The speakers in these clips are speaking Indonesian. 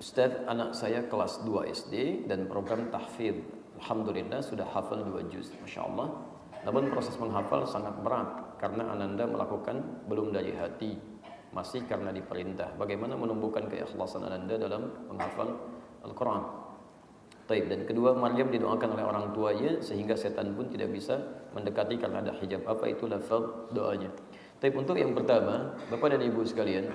Ustaz, anak saya kelas 2 SD dan program tahfidz. Alhamdulillah sudah hafal 2 juz, Masya Allah. Namun proses menghafal sangat berat karena ananda melakukan belum dari hati, masih karena diperintah. Bagaimana menumbuhkan keikhlasan ananda dalam menghafal Al-Quran? Taib. Dan kedua, Maryam didoakan oleh orang tuanya sehingga setan pun tidak bisa mendekati karena ada hijab. Apa itu lafaz doanya? Taib. Untuk yang pertama, Bapak dan Ibu sekalian,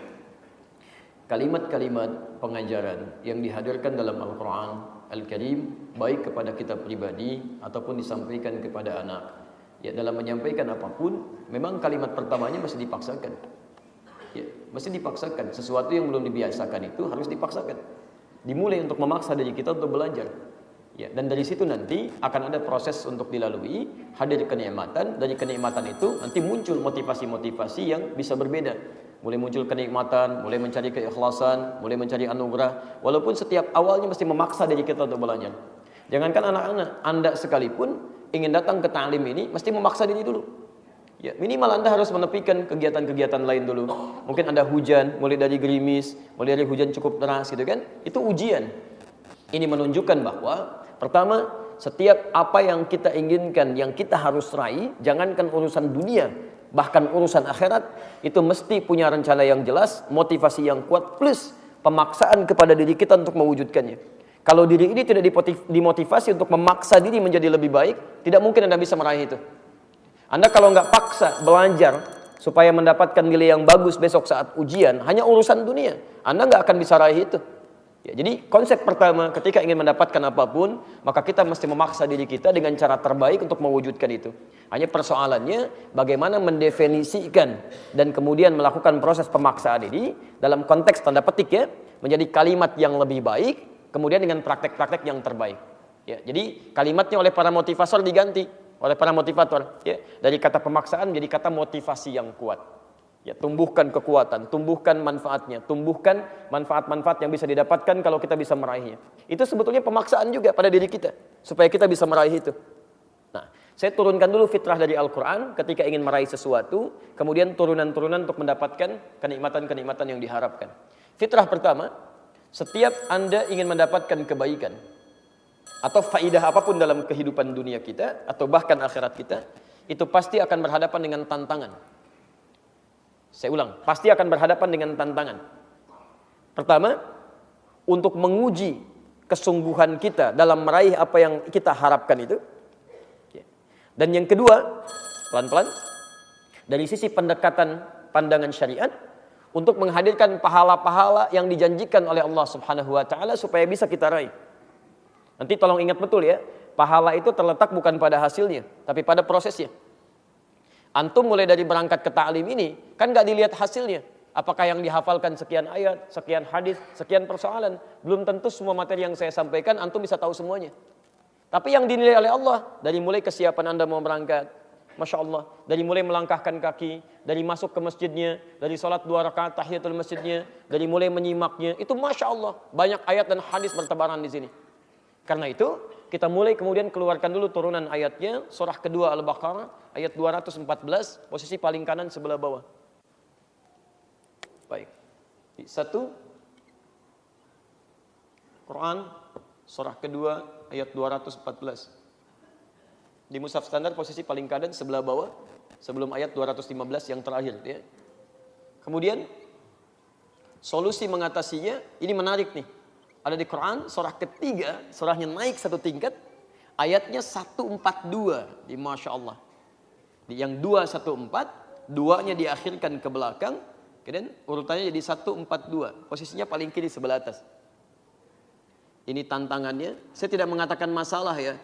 kalimat-kalimat pengajaran yang dihadirkan dalam Al-Quran Al-Karim, baik kepada kita pribadi ataupun disampaikan kepada anak, ya, dalam menyampaikan apapun, memang kalimat pertamanya mesti dipaksakan, ya, mesti dipaksakan. Sesuatu yang belum dibiasakan itu harus dipaksakan, dimulai untuk memaksa diri kita untuk belajar, ya, dan dari situ nanti akan ada proses untuk dilalui, hadir kenikmatan. Dari kenikmatan itu nanti muncul motivasi-motivasi yang bisa berbeda. Mulai muncul kenikmatan, mulai mencari keikhlasan, mulai mencari anugerah. Walaupun setiap awalnya mesti memaksa diri kita untuk belajar. Jangankan anak-anak, Anda sekalipun ingin datang ke ta'lim ini mesti memaksa diri dulu. Ya, minimal Anda harus menepikan kegiatan-kegiatan lain dulu. Mungkin ada hujan, mulai dari gerimis, mulai dari hujan cukup deras gitu kan. Itu ujian. Ini menunjukkan bahwa pertama, setiap apa yang kita inginkan, yang kita harus raih, jangankan urusan dunia, bahkan urusan akhirat, itu mesti punya rencana yang jelas, motivasi yang kuat, plus pemaksaan kepada diri kita untuk mewujudkannya. Kalau diri ini tidak dimotivasi untuk memaksa diri menjadi lebih baik, tidak mungkin Anda bisa meraih itu. Anda kalau nggak paksa belajar supaya mendapatkan nilai yang bagus besok saat ujian, hanya urusan dunia, Anda nggak akan bisa raih itu. Ya, jadi konsep pertama, ketika ingin mendapatkan apapun, maka kita mesti memaksa diri kita dengan cara terbaik untuk mewujudkan itu. Hanya persoalannya bagaimana mendefinisikan dan kemudian melakukan proses pemaksaan ini dalam konteks tanda petik, ya, menjadi kalimat yang lebih baik, kemudian dengan praktek-praktek yang terbaik. Ya, jadi kalimatnya oleh para motivator diganti, oleh para motivator, ya, dari kata pemaksaan menjadi kata motivasi yang kuat. Ya, tumbuhkan kekuatan, tumbuhkan manfaatnya, tumbuhkan manfaat-manfaat yang bisa didapatkan kalau kita bisa meraihnya. Itu sebetulnya pemaksaan juga pada diri kita, supaya kita bisa meraih itu. Nah, saya turunkan dulu fitrah dari Al-Quran ketika ingin meraih sesuatu, kemudian turunan-turunan untuk mendapatkan kenikmatan-kenikmatan yang diharapkan. Fitrah pertama, setiap Anda ingin mendapatkan kebaikan, atau faidah apapun dalam kehidupan dunia kita, atau bahkan akhirat kita, itu pasti akan berhadapan dengan tantangan. Saya ulang, pasti akan berhadapan dengan tantangan. Pertama, untuk menguji kesungguhan kita dalam meraih apa yang kita harapkan itu. Dan yang kedua, pelan-pelan, dari sisi pendekatan pandangan syariat, untuk menghadirkan pahala-pahala yang dijanjikan oleh Allah Subhanahu wa Ta'ala supaya bisa kita raih. Nanti tolong ingat betul, ya, pahala itu terletak bukan pada hasilnya, tapi pada prosesnya. Antum mulai dari berangkat ke ta'lim ini, kan gak dilihat hasilnya. Apakah yang dihafalkan sekian ayat, sekian hadis, sekian persoalan. Belum tentu semua materi yang saya sampaikan antum bisa tahu semuanya. Tapi yang dinilai oleh Allah, dari mulai kesiapan Anda mau berangkat, Masya Allah, dari mulai melangkahkan kaki, dari masuk ke masjidnya, dari sholat 2 rakaat tahiyatul masjidnya, dari mulai menyimaknya, itu Masya Allah, banyak ayat dan hadis bertebaran di sini. Karena itu, kita mulai kemudian keluarkan dulu turunan ayatnya, surah kedua Al-Baqarah, ayat 214, posisi paling kanan sebelah bawah. Baik. 1, Quran, surah kedua, ayat 214. Di mushaf standar posisi paling kanan sebelah bawah, sebelum ayat 215 yang terakhir. Ya. Kemudian, solusi mengatasinya, ini menarik nih. Ada di Quran, surah ketiga, surahnya naik 1 tingkat, ayatnya 142, di Masya Allah. Yang 214, 2-nya diakhirkan ke belakang, kemudian urutannya jadi 142, posisinya paling kiri sebelah atas. Ini tantangannya, saya tidak mengatakan masalah, ya,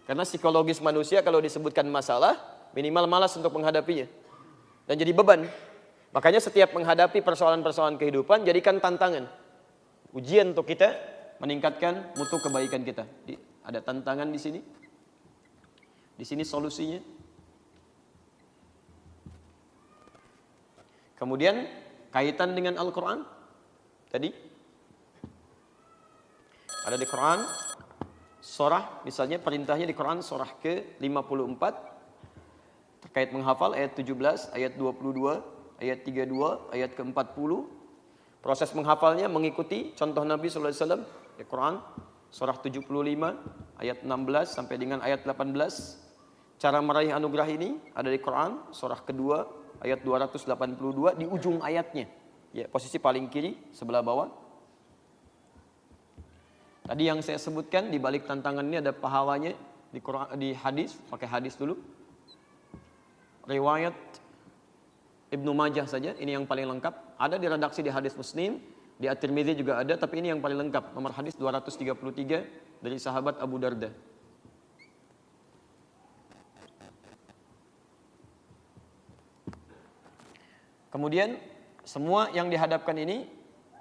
karena psikologis manusia kalau disebutkan masalah, minimal malas untuk menghadapinya, dan jadi beban. Makanya setiap menghadapi persoalan-persoalan kehidupan, jadikan tantangan. Ujian untuk kita meningkatkan mutu kebaikan kita. Ada tantangan di sini. Di sini solusinya. Kemudian kaitan dengan Al-Quran. Tadi ada di Quran surah, misalnya perintahnya di Quran surah ke-54 terkait menghafal ayat 17, ayat 22, ayat 32, ayat ke-40. Proses menghafalnya mengikuti contoh Nabi sallallahu alaihi wasallam, Al-Qur'an surah 75 ayat 16 sampai dengan ayat 18. Cara meraih anugerah ini ada di Quran surah kedua ayat 282 di ujung ayatnya. Ya, posisi paling kiri sebelah bawah. Tadi yang saya sebutkan di balik tantangan ini ada pahalanya di Quran, di hadis, pakai hadis dulu. Riwayat Ibnu Majah saja, ini yang paling lengkap. Ada di redaksi di hadis Muslim, di At-Tirmidzi juga ada, tapi ini yang paling lengkap. Nomor hadis 233 dari sahabat Abu Darda. Kemudian semua yang dihadapkan ini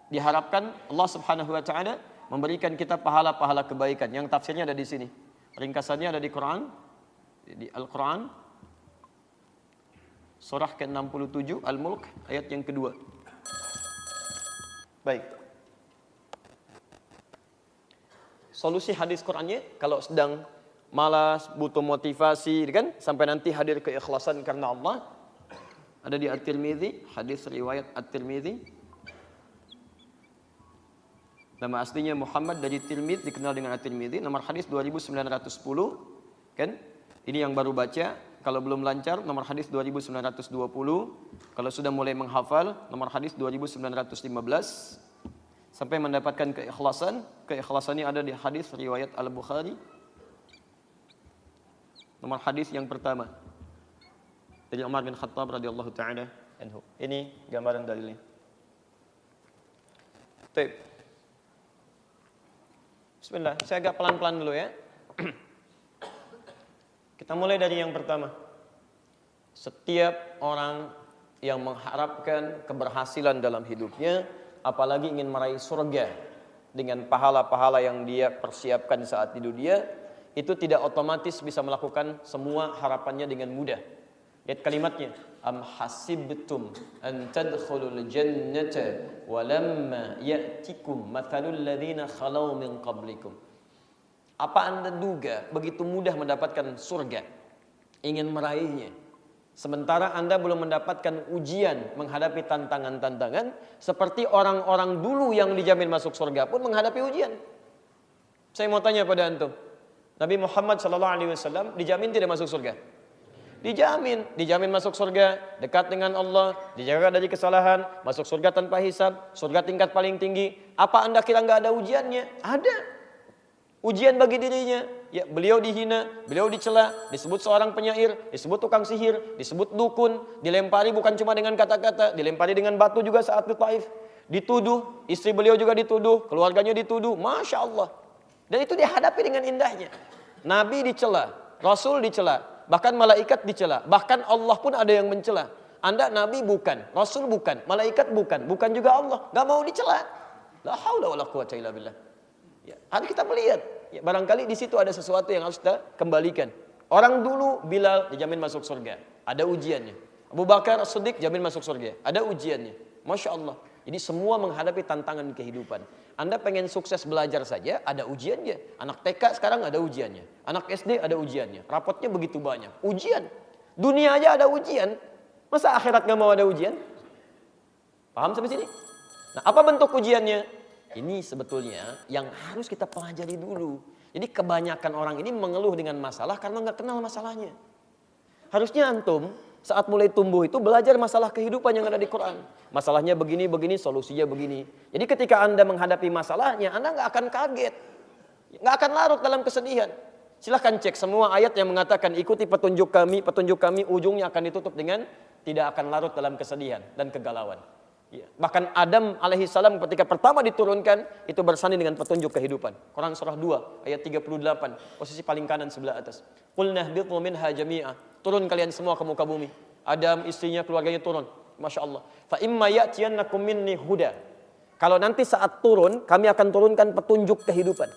diharapkan Allah Subhanahu wa taala memberikan kita pahala-pahala kebaikan. Yang tafsirnya ada di sini. Ringkasannya ada di Quran, di Al-Quran surah ke-67 Al-Mulk ayat yang kedua. Baik. Solusi hadis Qurannya kalau sedang malas, butuh motivasi, kan? Sampai nanti hadir keikhlasan karena Allah. Ada di At-Tirmidzi, hadis riwayat At-Tirmidzi. Nama aslinya Muhammad dari Tirmidzi, dikenal dengan At-Tirmidzi. Nomor hadis 2910, kan? Ini yang baru baca. Kalau belum lancar, nomor hadis 2920. Kalau sudah mulai menghafal, nomor hadis 2915. Sampai mendapatkan keikhlasan. Keikhlasannya ada di hadis riwayat Al-Bukhari. Nomor hadis yang pertama dari Umar bin Khattab radhiyallahu taala anhu. Ini gambaran dalilnya. Baik. Bismillah, saya agak pelan-pelan dulu ya. Kita mulai dari yang pertama. Setiap orang yang mengharapkan keberhasilan dalam hidupnya, apalagi ingin meraih surga dengan pahala-pahala yang dia persiapkan saat di dunia, itu tidak otomatis bisa melakukan semua harapannya dengan mudah. Lihat kalimatnya, am hasibtum an tadkhulul jannata walamma ya'tikum mathalul ladzina khalau min qablikum. Apa Anda duga begitu mudah mendapatkan surga, ingin meraihnya, sementara Anda belum mendapatkan ujian menghadapi tantangan-tantangan seperti orang-orang dulu yang dijamin masuk surga pun menghadapi ujian. Saya mau tanya pada antum, Nabi Muhammad SAW dijamin tidak masuk surga? Dijamin masuk surga, dekat dengan Allah, dijaga dari kesalahan, masuk surga tanpa hisab, surga tingkat paling tinggi. Apa Anda kira nggak ada ujiannya? Ada. Ujian bagi dirinya. Ya, beliau dihina, beliau dicela, disebut seorang penyair, disebut tukang sihir, disebut dukun, dilempari bukan cuma dengan kata-kata, dilempari dengan batu juga saat di Taif. Dituduh, istri beliau juga dituduh, keluarganya dituduh, Masya Allah. Dan itu dihadapi dengan indahnya. Nabi dicela, Rasul dicela, bahkan malaikat dicela, bahkan Allah pun ada yang mencela. Anda Nabi bukan, Rasul bukan, malaikat bukan, bukan juga Allah, gak mau dicela. La haula wala quwwata illa billah. Ya, harus kita melihat. Ya, barangkali di situ ada sesuatu yang harus kita kembalikan. Orang dulu Bilal dijamin masuk surga, ada ujiannya. Abu Bakar As-Siddiq jamin masuk surga, ada ujiannya. Masya Allah. Jadi semua menghadapi tantangan kehidupan. Anda pengen sukses belajar saja, ada ujiannya. Anak TK sekarang ada ujiannya. Anak SD ada ujiannya. Rapotnya begitu banyak. Ujian. Dunia aja ada ujian. Masa akhirat gak mau ada ujian? Paham sampai sini? Nah, apa bentuk ujiannya? Ini sebetulnya yang harus kita pelajari dulu. Jadi kebanyakan orang ini mengeluh dengan masalah karena gak kenal masalahnya. Harusnya antum saat mulai tumbuh itu belajar masalah kehidupan yang ada di Quran. Masalahnya begini, solusinya begini. Jadi ketika Anda menghadapi masalahnya, Anda nggak akan kaget. Nggak akan larut dalam kesedihan. Silahkan cek semua ayat yang mengatakan ikuti petunjuk kami ujungnya akan ditutup dengan tidak akan larut dalam kesedihan dan kegalauan. Ya. Bahkan Adam alaihissalam ketika pertama diturunkan, itu bersanding dengan petunjuk kehidupan. Quran surah 2 ayat 38, posisi paling kanan sebelah atas. Qulna ihbitu minha jami'a. Turun kalian semua ke muka bumi. Adam, istrinya, keluarganya turun. Masya Allah. Fa imma ya'tiyannakum minni huda. Kalau nanti saat turun, kami akan turunkan petunjuk kehidupan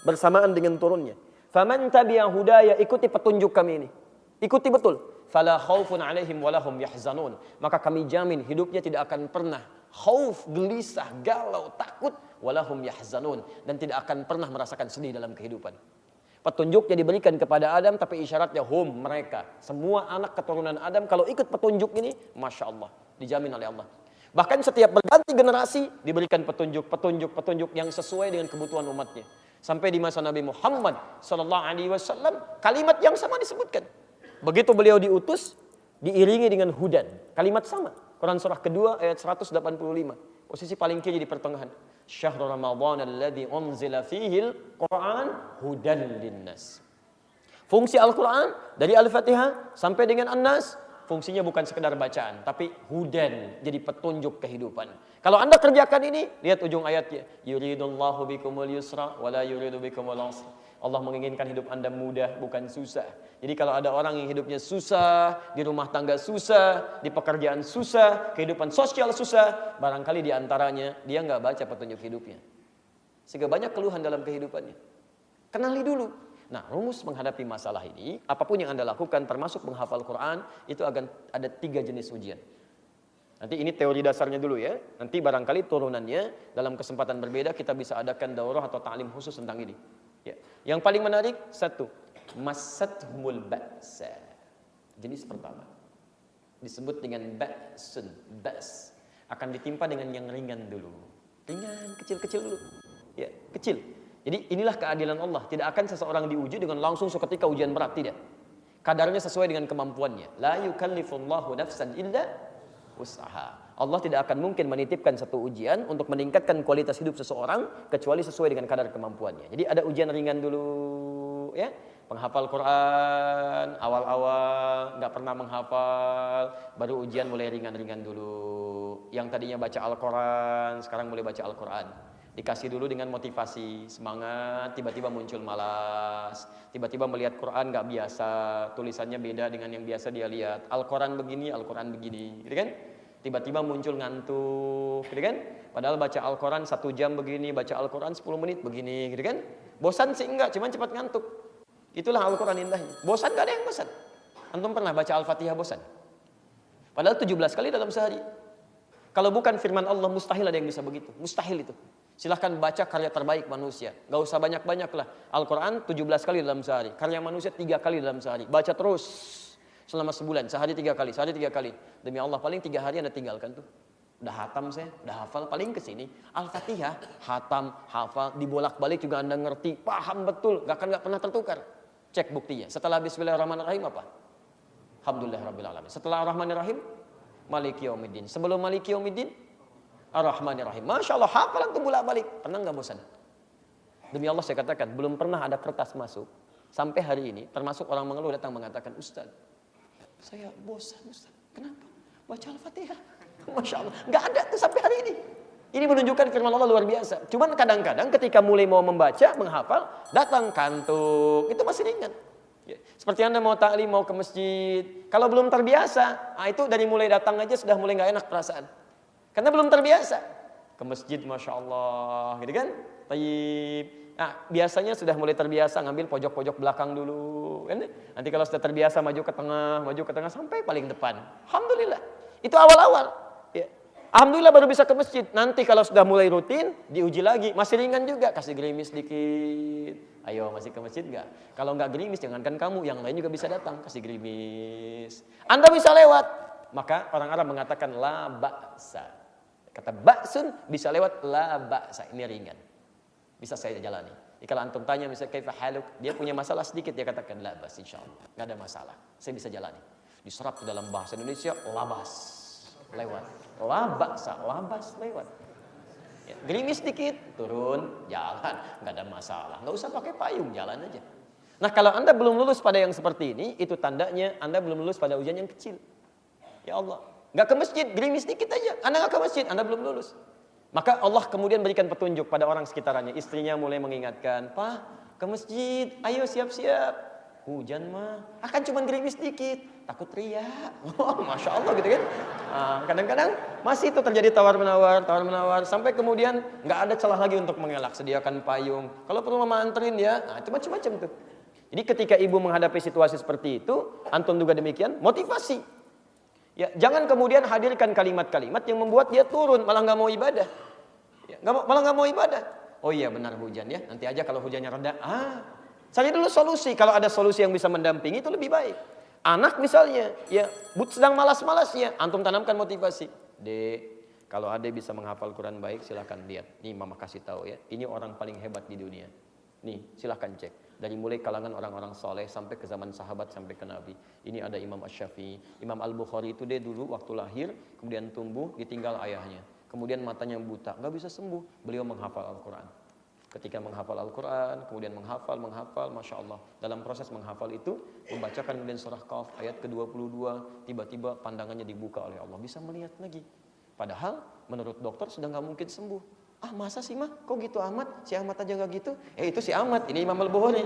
bersamaan dengan turunnya. Faman tabi'a hudaya, ikuti petunjuk kami ini. Ikuti betul. Fala khaufun 'alaihim wa lahum yahzanun. Maka kami jamin hidupnya tidak akan pernah khauf, gelisah, galau, takut, walahum yahzanun, dan tidak akan pernah merasakan sedih dalam kehidupan. Petunjuknya diberikan kepada Adam, tapi isyaratnya mereka. Semua anak keturunan Adam kalau ikut petunjuk ini, Masya Allah, dijamin oleh Allah. Bahkan setiap berganti generasi diberikan petunjuk yang sesuai dengan kebutuhan umatnya. Sampai di masa Nabi Muhammad sallallahu alaihi wasallam kalimat yang sama disebutkan. Begitu beliau diutus diiringi dengan hudan, kalimat sama. Quran surah kedua ayat 185. Posisi paling kiri di pertengahan. Syahrul Ramadan alladzi unzila fihil Quran hudan linnas. Fungsi Al-Quran dari Al-Fatihah sampai dengan An-Nas, fungsinya bukan sekedar bacaan, tapi hudan, jadi petunjuk kehidupan. Kalau Anda kerjakan ini, lihat ujung ayatnya. Yuridullahu bikumul yusra wa la yuridu bikumul usra. Allah menginginkan hidup Anda mudah, bukan susah. Jadi kalau ada orang yang hidupnya susah, di rumah tangga susah, di pekerjaan susah, kehidupan sosial susah, barangkali di antaranya dia nggak baca petunjuk hidupnya. Sehingga banyak keluhan dalam kehidupannya. Kenali dulu. Nah, rumus menghadapi masalah ini, apapun yang Anda lakukan termasuk menghafal Quran, itu akan ada 3 jenis ujian. Nanti ini teori dasarnya dulu ya. Nanti barangkali turunannya dalam kesempatan berbeda kita bisa adakan daurah atau ta'lim khusus tentang ini. Ya. Yang paling menarik, 1, masathumul ba'sa. Jenis pertama disebut dengan ba'sun, ba's. Akan ditimpa dengan yang ringan dulu. Ringan, kecil-kecil dulu. Ya, kecil. Jadi inilah keadilan Allah. Tidak akan seseorang diuji dengan langsung seketika ujian berat, tidak. Kadarnya sesuai dengan kemampuannya. La yukallifullahu nafsan illa wus'aha. Allah tidak akan mungkin menitipkan satu ujian untuk meningkatkan kualitas hidup seseorang kecuali sesuai dengan kadar kemampuannya. Jadi ada ujian ringan dulu, ya. Penghafal Quran, awal-awal nggak pernah menghafal, baru ujian mulai ringan-ringan dulu. Yang tadinya baca Al-Quran, sekarang mulai baca Al-Quran. Dikasih dulu dengan motivasi, semangat, tiba-tiba muncul malas, tiba-tiba melihat Quran nggak biasa, tulisannya beda dengan yang biasa dia lihat. Al-Quran begini, gitu kan? Tiba-tiba muncul ngantuk, gitu kan? Padahal baca Al-Quran 1 jam begini, baca Al-Quran 10 menit begini, gitu kan? Bosan sih enggak, cuman cepat ngantuk. Itulah Al-Quran indahnya. Bosan gak ada yang bosan. Antum pernah baca Al-Fatihah bosan? Padahal 17 kali dalam sehari. Kalau bukan firman Allah, mustahil ada yang bisa begitu. Mustahil itu. Silahkan baca karya terbaik manusia. Gak usah banyak-banyak lah. Al-Quran 17 kali dalam sehari. Karya manusia 3 kali dalam sehari. Baca terus selama sebulan. Sehari 3 kali, sehari 3 kali. Demi Allah, paling 3 hari Anda tinggalkan tuh. Udah hatam saya, udah hafal. Paling kesini Al-Fatihah, hatam, hafal, dibolak-balik juga Anda ngerti. Paham betul, gak pernah tertukar. Cek buktinya. Setelah Bismillahirrahmanirrahim apa? Alhamdulillahirrahmanirrahim. Setelah Ar-Rahmanirrahim, Maliki Yaumiddin. Sebelum Maliki Yaumiddin, Ar-Rahmanirrahim. Masya Allah, hafalan tuh bolak-balik. Pernah nggak bosan? Demi Allah saya katakan, belum pernah ada kertas masuk sampai hari ini. Termasuk orang mengeluh datang mengatakan, Ustaz, saya bosan Ustaz. Kenapa? Baca Al-Fatihah. Masya Allah, nggak ada tuh sampai hari ini. Ini menunjukkan firman Allah luar biasa. Cuman kadang-kadang ketika mulai mau membaca, menghafal, datang kantuk. Itu masih ringan. Ya. Seperti Anda mau ta'lim, mau ke masjid. Kalau belum terbiasa, itu dari mulai datang aja sudah mulai nggak enak perasaan. Karena belum terbiasa. Ke masjid, Masya Allah. Gitu kan? Tayyib. Nah, biasanya sudah mulai terbiasa ngambil pojok-pojok belakang dulu. Kan? Nanti kalau sudah terbiasa maju ke tengah, sampai paling depan. Alhamdulillah. Itu awal-awal. Ya. Alhamdulillah baru bisa ke masjid. Nanti kalau sudah mulai rutin, diuji lagi. Masih ringan juga. Kasih gerimis dikit. Ayo masih ke masjid nggak? Kalau nggak gerimis, jangankan kamu. Yang lain juga bisa datang. Kasih gerimis. Anda bisa lewat. Maka orang Arab mengatakan la ba'sa. Kata ba'sun bisa lewat la ba'sa. Ini ringan. Bisa saya jalani. Jadi kalau antum tanya misalnya kaifa haluk, dia punya masalah sedikit, dia katakan la ba'as insyaallah. Nggak ada masalah. Saya bisa jalani. Diserap ke dalam bahasa Indonesia, labas. Lewat. La ba'sa, labas lewat. Ya, gerimis sedikit, turun, jalan, nggak ada masalah. Nggak usah pakai payung, jalan aja. Nah, kalau Anda belum lulus pada yang seperti ini, itu tandanya Anda belum lulus pada ujian yang kecil. Ya Allah, nggak ke masjid, gerimis sedikit aja. Anda nggak ke masjid, Anda belum lulus. Maka Allah kemudian berikan petunjuk pada orang sekitarnya. Istrinya mulai mengingatkan, Pak, ke masjid, ayo siap-siap. Hujan mah, akan cuma gerimis sedikit, takut riak. Oh, Masya Allah gitu kan. Kadang-kadang masih itu terjadi tawar-menawar, sampai kemudian nggak ada celah lagi untuk mengelak. Sediakan payung. Kalau perlu mama anterin ya, itu macam-macam tuh. Jadi ketika ibu menghadapi situasi seperti itu, antum juga demikian, motivasi. Ya, jangan kemudian hadirkan kalimat-kalimat yang membuat dia turun, malah nggak mau ibadah. Ya, malah nggak mau ibadah. Oh iya benar hujan ya, nanti aja kalau hujannya reda. Cari dulu solusi. Kalau ada solusi yang bisa mendampingi itu lebih baik. Anak misalnya, ya sedang malas-malasnya, antum tanamkan motivasi. Dek, Kalau ada bisa menghafal Quran baik, silakan lihat. Nih mama kasih tahu ya. Ini orang paling hebat di dunia. Nih, silakan cek. Dari mulai kalangan orang-orang soleh sampai ke zaman sahabat sampai ke Nabi. Ini ada Imam Asy-Syafi'i. Imam Al-Bukhari itu dia dulu waktu lahir, kemudian tumbuh, ditinggal ayahnya. Kemudian matanya buta, nggak bisa sembuh. Beliau menghafal Al-Quran. Ketika menghafal Al-Quran, kemudian menghafal, Masya Allah. Dalam proses menghafal itu, membacakan kemudian surah Qaf, ayat ke-22, tiba-tiba pandangannya dibuka oleh Allah. Bisa melihat lagi. Padahal menurut dokter sudah nggak mungkin sembuh. Ah masa sih mah? Kok gitu amat? Si Ahmad aja nggak gitu? Itu si Ahmad. Ini Imam Al-Bukhari.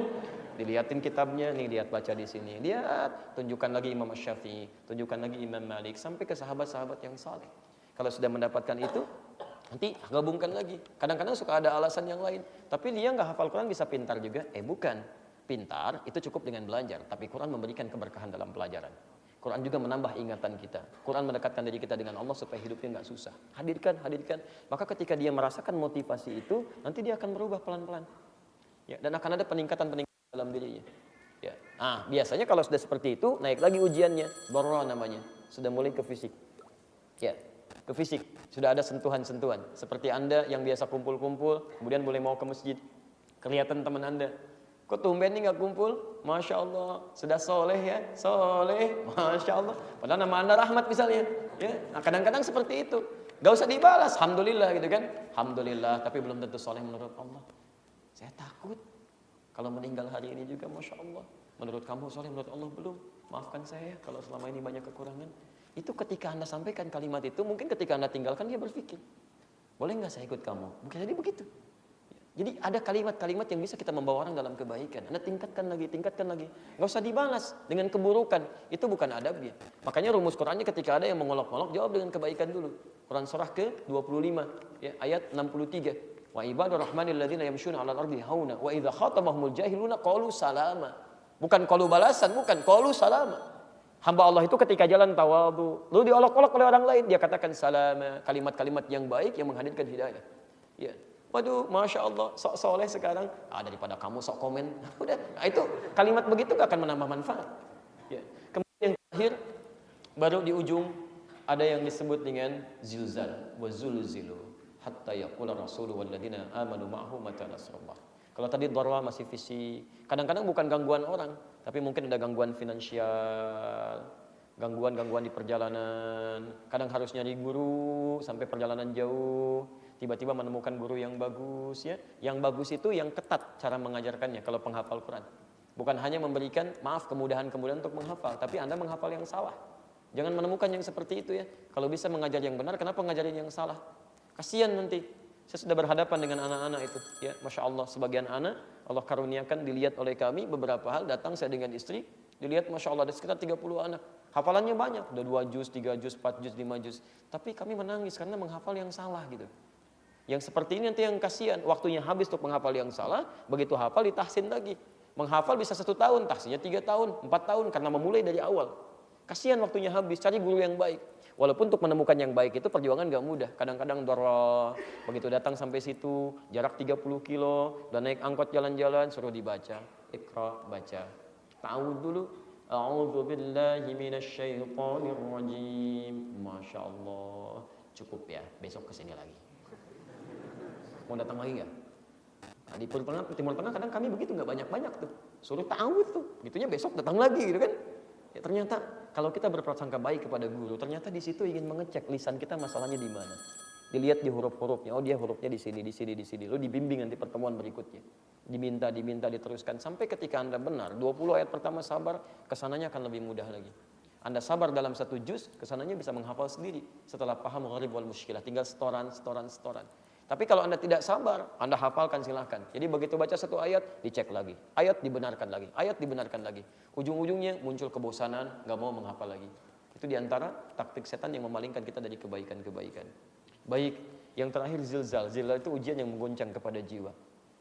Dilihatin kitabnya nih, lihat baca di sini. Lihat, tunjukkan lagi Imam Asy-Syafi'i, tunjukkan lagi Imam Malik, sampai ke sahabat-sahabat yang saleh. Kalau sudah mendapatkan itu, nanti gabungkan lagi. Kadang-kadang suka ada alasan yang lain. Tapi dia nggak hafal Quran bisa pintar juga? Bukan. Pintar itu cukup dengan belajar. Tapi Quran memberikan keberkahan dalam pelajaran. Quran juga menambah ingatan kita. Quran mendekatkan diri kita dengan Allah supaya hidupnya nggak susah. Hadirkan. Maka ketika dia merasakan motivasi itu, nanti dia akan berubah pelan-pelan. Ya, dan akan ada peningkatan dalam dirinya. Ya. Biasanya kalau sudah seperti itu, naik lagi ujiannya. Dharra namanya. Sudah mulai ke fisik. Ya, ke fisik. Sudah ada sentuhan-sentuhan. Seperti Anda yang biasa kumpul-kumpul, kemudian boleh mau ke masjid. Kelihatan teman Anda. Kok tumben nih gak kumpul? Masya Allah, sudah soleh ya, soleh, Masya Allah. Padahal nama Anda Rahmat misalnya. Ya, kadang-kadang seperti itu. Gak usah dibalas, Alhamdulillah gitu kan. Alhamdulillah, tapi belum tentu soleh menurut Allah. Saya takut. Kalau meninggal hari ini juga, Masya Allah. Menurut kamu soleh, menurut Allah belum. Maafkan saya kalau selama ini banyak kekurangan. Itu ketika Anda sampaikan kalimat itu, mungkin ketika Anda tinggalkan dia berpikir, boleh gak saya ikut kamu? Mungkin jadi begitu. Jadi ada kalimat-kalimat yang bisa kita membawa orang dalam kebaikan. Anda tingkatkan lagi. Gak usah dibalas dengan keburukan. Itu bukan adabnya. Makanya rumus Qurannya ketika ada yang mengolok-olok, jawab dengan kebaikan dulu. Quran surah ke-25, ya, ayat 63. Wa ibadur rahmanil ladzina yamshuna 'alal ardi hauna wa idza khatabahumul jahiluna qalu salama. Bukan qalu balasan, bukan qalu salama. Hamba Allah itu ketika jalan tawadhu, lalu diolok-olok oleh orang lain, dia katakan salama, kalimat-kalimat yang baik yang menghadirkan hidayah. Ya. Waduh, Masya Allah, sok soleh sekarang. Daripada kamu sok komen. Udah, itu kalimat begitu gak akan menambah manfaat. Ya. Kemudian yang terakhir, baru di ujung ada yang disebut dengan zilzal, wa zulzilu, hatta yaqula rasulu walladzina amanu ma'ahu mata nasrullah. Kalau tadi dharra masih fisik, kadang-kadang bukan gangguan orang, tapi mungkin ada gangguan finansial, gangguan di perjalanan. Kadang harus nyari guru sampai perjalanan jauh. Tiba-tiba menemukan guru yang bagus ya. Yang bagus itu yang ketat cara mengajarkannya kalau penghafal Quran. Bukan hanya memberikan kemudahan-kemudahan untuk menghafal, tapi Anda menghafal yang salah. Jangan menemukan yang seperti itu ya. Kalau bisa mengajar yang benar, kenapa ngajarin yang salah? Kasihan nanti. Saya sudah berhadapan dengan anak-anak itu ya. Masya Allah, sebagian anak Allah karuniakan dilihat oleh kami beberapa hal, datang saya dengan istri, dilihat Masya Allah ada sekitar 30 anak. Hafalannya banyak, udah 2 juz, 3 juz, 4 juz, 5 juz. Tapi kami menangis karena menghafal yang salah gitu. Yang seperti ini nanti yang kasihan, waktunya habis untuk menghafal yang salah, begitu hafal ditahsin lagi. Menghafal bisa 1 tahun, tahsinnya 3 tahun, 4 tahun, karena memulai dari awal. Kasihan waktunya habis, cari guru yang baik. Walaupun untuk menemukan yang baik itu perjuangan gak mudah. Kadang-kadang dharra, begitu datang sampai situ, jarak 30 kilo, dan naik angkot jalan-jalan, suruh dibaca. Iqra, baca. Ta'awud dulu. A'udzu billahi minasyaitonir rajim. Masya Allah. Cukup ya, besok kesini lagi. Mau datang lagi nggak? Nah, di Timur Tengah kadang kami begitu, nggak banyak-banyak tuh. Suruh ta'awudz tuh, gitunya besok datang lagi gitu kan. Ya, ternyata kalau kita berprasangka baik kepada guru, ternyata di situ ingin mengecek lisan kita masalahnya di mana. Dilihat di huruf-hurufnya, dia hurufnya di sini. Lalu dibimbing nanti pertemuan berikutnya. Diminta diteruskan sampai ketika Anda benar 20 ayat pertama sabar, kesananya akan lebih mudah lagi. Anda sabar dalam 1 juz, kesananya bisa menghafal sendiri setelah paham gharib wal mushkilah, tinggal setoran. Tapi kalau Anda tidak sabar, Anda hafalkan silahkan. Jadi begitu baca 1 ayat, dicek lagi. Ayat dibenarkan lagi. Ujung-ujungnya muncul kebosanan, gak mau menghafal lagi. Itu diantara taktik setan yang memalingkan kita dari kebaikan-kebaikan. Baik, yang terakhir zilzal. Zilzal itu ujian yang mengguncang kepada jiwa.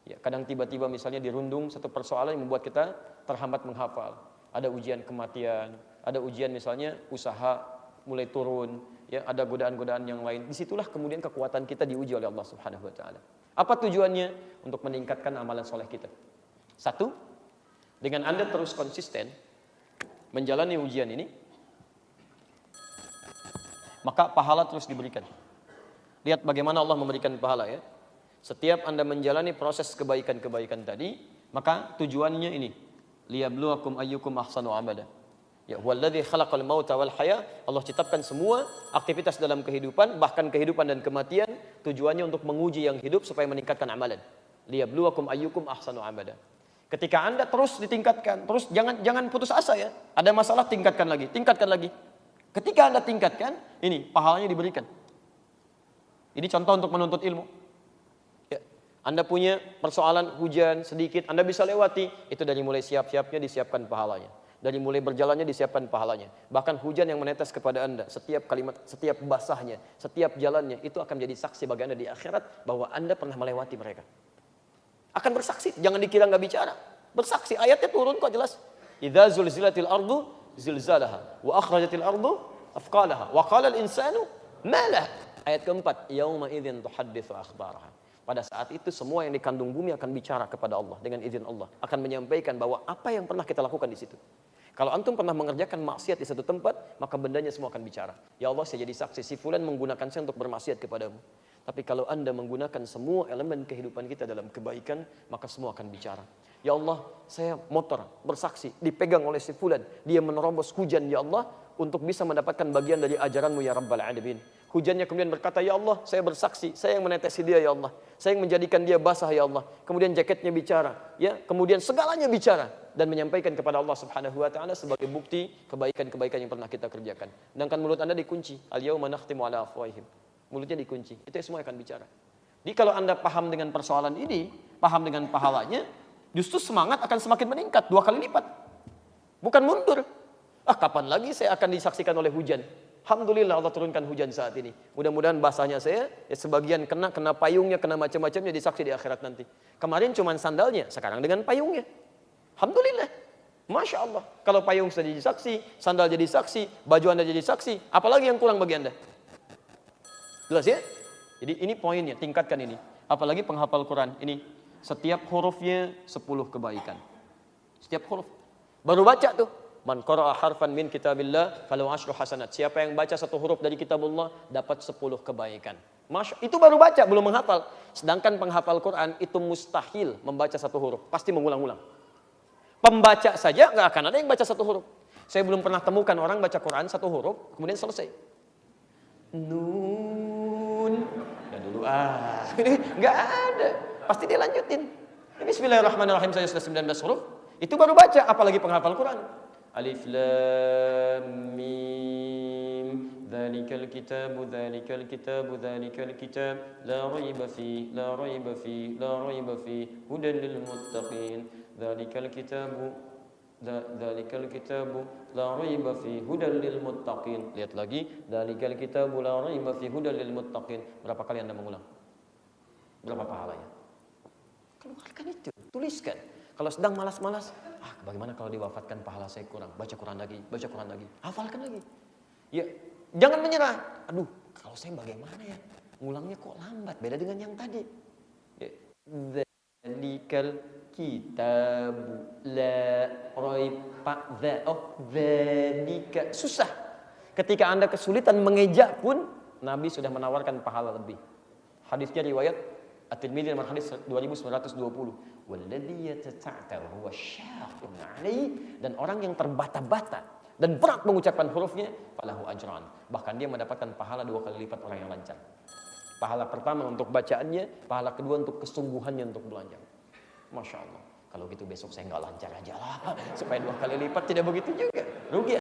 Ya, kadang tiba-tiba misalnya dirundung satu persoalan yang membuat kita terhambat menghafal. Ada ujian kematian, ada ujian misalnya usaha mulai turun, ya, ada godaan-godaan yang lain. Disitulah kemudian kekuatan kita diuji oleh Allah Subhanahu wa taala. Apa tujuannya? Untuk meningkatkan amalan soleh kita. 1, dengan Anda terus konsisten menjalani ujian ini, maka pahala terus diberikan. Lihat bagaimana Allah memberikan pahala ya. Setiap Anda menjalani proses kebaikan-kebaikan tadi, maka tujuannya ini, liyabluwakum ayyukum ahsanu amala. Ya, huwallazi khalaqal mauta wal haya. Allah ciptakan semua aktivitas dalam kehidupan, bahkan kehidupan dan kematian, tujuannya untuk menguji yang hidup supaya meningkatkan amalan. Liyabluwakum ayyukum ahsanu amala. Ketika Anda terus ditingkatkan, terus jangan putus asa ya. Ada masalah tingkatkan lagi, tingkatkan lagi. Ketika Anda tingkatkan, ini pahalanya diberikan. Ini contoh untuk menuntut ilmu. Ya, Anda punya persoalan hujan sedikit, Anda bisa lewati. Itu dari mulai siap-siapnya disiapkan pahalanya. Dari mulai berjalannya disiapkan pahalanya. Bahkan hujan yang menetes kepada Anda, setiap kalimat, setiap basahnya, setiap jalannya, itu akan menjadi saksi bagi Anda di akhirat bahwa Anda pernah melewati mereka. Akan bersaksi, jangan dikira nggak bicara. Bersaksi, ayatnya turun kok jelas. Idza zulzilatil ardu zilzalaha wa akhrajatil ardu afqalaha wa qala al insanu ma lah. Ayat keempat, yauma idzin tuhadditsu akhbaraha. Pada saat itu semua yang dikandung bumi akan bicara kepada Allah dengan izin Allah, akan menyampaikan bahwa apa yang pernah kita lakukan di situ. Kalau antum pernah mengerjakan maksiat di satu tempat, maka bendanya semua akan bicara. Ya Allah, saya jadi saksi si fulan menggunakan saya untuk bermaksiat kepadamu. Tapi kalau Anda menggunakan semua elemen kehidupan kita dalam kebaikan, maka semua akan bicara. Ya Allah, saya motor bersaksi dipegang oleh si fulan, dia menerobos hujan ya Allah untuk bisa mendapatkan bagian dari ajaranmu ya Rabbal Alamin. Hujannya kemudian berkata, ya Allah, saya bersaksi, saya yang menetesi dia ya Allah, saya yang menjadikan dia basah ya Allah. Kemudian jaketnya bicara, ya, kemudian segalanya bicara dan menyampaikan kepada Allah Subhanahu wa taala sebagai bukti kebaikan-kebaikan yang pernah kita kerjakan. Sedangkan mulut Anda dikunci, al-yauma nakhtimu ala afwahihim. Mulutnya dikunci, itu semua akan bicara. Jadi kalau Anda paham dengan persoalan ini, paham dengan pahalanya, justru semangat akan semakin meningkat 2 kali lipat. Bukan mundur. Kapan lagi saya akan disaksikan oleh hujan? Alhamdulillah Allah turunkan hujan saat ini. Mudah-mudahan basahnya saya, ya sebagian kena payungnya, kena macam-macamnya disaksi di akhirat nanti. Kemarin cuma sandalnya, sekarang dengan payungnya. Alhamdulillah. Masya Allah. Kalau payung sudah jadi saksi, sandal jadi saksi, baju Anda jadi saksi, apalagi yang kurang bagi Anda? Jelas ya? Jadi ini poinnya, tingkatkan ini. Apalagi penghafal Quran. Ini setiap hurufnya 10 kebaikan. Setiap huruf. Baru baca tuh. Man qara'a harfan min kitabillah falahu asyru hasanat. Siapa yang baca satu huruf dari kitabullah dapat 10 kebaikan. Itu baru baca, belum menghafal. Sedangkan penghafal Quran itu mustahil membaca satu huruf, pasti mengulang-ulang. Pembaca saja nggak akan ada yang baca satu huruf. Saya belum pernah temukan orang baca Quran satu huruf kemudian selesai. Nun. Ya dulu nggak ada. Pasti dia lanjutin. Bismillahirrahmanirrahim, saya sudah 19 huruf. Itu baru baca, apalagi penghafal Quran. Alif lam mim dzalikal kitabu dzalikal kitabu dzalikal kitab la raiba fi la raiba fi la raiba fi hudan lil muttaqin dzalikal kitabu la raiba fi hudan lil muttaqin. Lihat lagi, dzalikal kitabu la raiba fi hudan lil muttaqin. Berapa kali Anda mengulang? Berapa pahalanya? Keluarkan itu, tuliskan. Kalau sedang malas-malas, bagaimana kalau diwafatkan pahala saya kurang? Baca Quran lagi, hafalkan lagi. Ya, jangan menyerah. Aduh, kalau saya bagaimana ya? Ngulangnya kok lambat, beda dengan yang tadi. Ya, dzalikal kitabu la raiba dzalika. Susah. Ketika Anda kesulitan mengeja pun, Nabi sudah menawarkan pahala lebih. Hadisnya riwayat At-Tirmidzi nomor hadis 2920. Walladzi yatata'ta huwa syaqqun 'alaihi, dan orang yang terbata-bata dan berat mengucapkan hurufnya falahu ajran, bahkan dia mendapatkan pahala 2 kali lipat orang yang lancar. Pahala pertama untuk bacaannya, pahala kedua untuk kesungguhannya untuk belajar. Masya Allah. Kalau gitu besok saya nggak lancar aja lah supaya 2 kali lipat, tidak begitu juga, rugi.